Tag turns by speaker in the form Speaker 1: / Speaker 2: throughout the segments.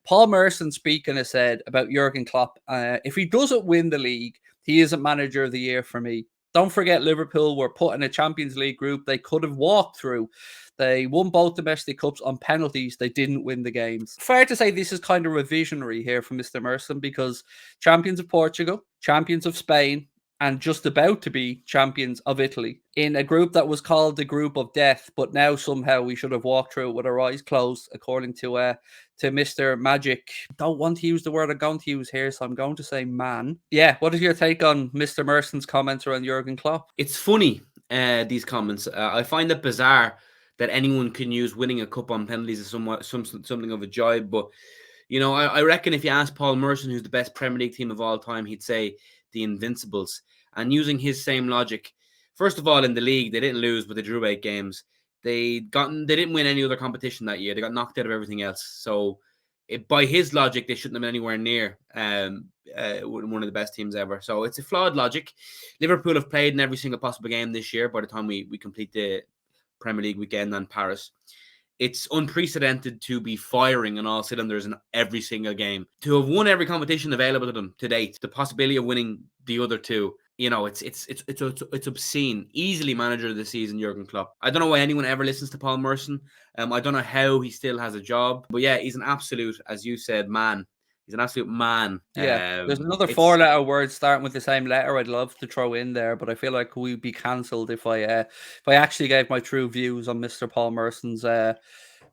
Speaker 1: Paul Merson speaking has said about Jurgen Klopp, if he doesn't win the league, he isn't manager of the year for me. Don't forget, Liverpool were put in a Champions League group they could have walked through. They won both domestic cups on penalties. They didn't win the games. Fair to say this is kind of revisionary here from Mr. Merson, because champions of Portugal, champions of Spain, and just about to be champions of Italy in a group that was called the group of death, but now somehow we should have walked through it with our eyes closed, according to Mr. Magic. Don't want to use the word I'm going to use here, so I'm going to say man. Yeah, what is your take on Mr. Merson's comments around Jurgen Klopp?
Speaker 2: It's funny, these comments. I find it bizarre that anyone can use winning a cup on penalties as something of a jibe, but you know, I reckon if you ask Paul Merson, who's the best Premier League team of all time, he'd say the Invincibles. And using his same logic, first of all, in the league, they didn't lose, but they drew 8 games. They didn't win any other competition that year. They got knocked out of everything else. So, by his logic, they shouldn't have been anywhere near one of the best teams ever. So it's a flawed logic. Liverpool have played in every single possible game this year by the time we complete the Premier League weekend on Paris. It's unprecedented to be firing on all cylinders in every single game. To have won every competition available to them to date, the possibility of winning the other 2, you know, it's obscene. Easily manager of the season, Jurgen Klopp. I don't know why anyone ever listens to Paul Merson. I don't know how he still has a job. But yeah, he's an absolute, as you said, man. He's an absolute man.
Speaker 1: Yeah, there's another 4-letter word starting with the same letter I'd love to throw in there, but I feel like we'd be cancelled if I actually gave my true views on Mr. Paul Merson's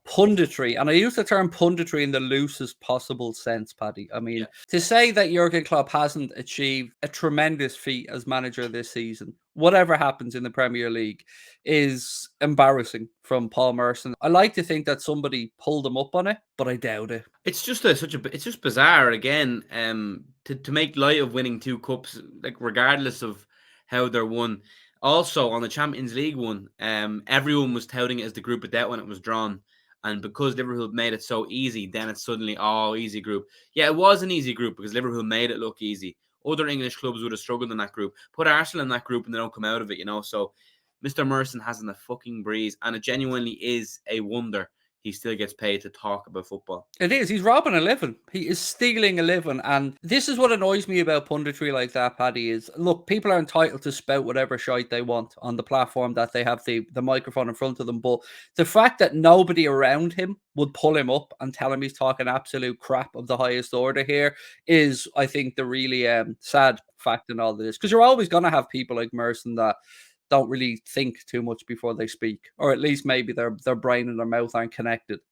Speaker 1: punditry. And I use the term punditry in the loosest possible sense, Paddy. I mean, to say that Jurgen Klopp hasn't achieved a tremendous feat as manager this season, whatever happens in the Premier League, is embarrassing from Paul Merson. I like to think that somebody pulled him up on it, but I doubt it.
Speaker 2: It's just it's just bizarre again. To make light of winning 2 cups, like regardless of how they're won. Also on the Champions League one, everyone was touting it as the group of death when it was drawn. And because Liverpool made it so easy, then it's suddenly, easy group. Yeah, it was an easy group because Liverpool made it look easy. Other English clubs would have struggled in that group. Put Arsenal in that group and they don't come out of it, you know. So Mr. Merson hasn't a fucking breeze. And it genuinely is a wonder he still gets paid to talk about football.
Speaker 1: It is. He's robbing a living. He is stealing a living. And this is what annoys me about punditry like that, Paddy, is, look, people are entitled to spout whatever shite they want on the platform that they have the microphone in front of them. But the fact that nobody around him would pull him up and tell him he's talking absolute crap of the highest order here is, I think, the really sad fact in all of this. Because you're always going to have people like Merson that don't really think too much before they speak, or at least maybe their brain and their mouth aren't connected.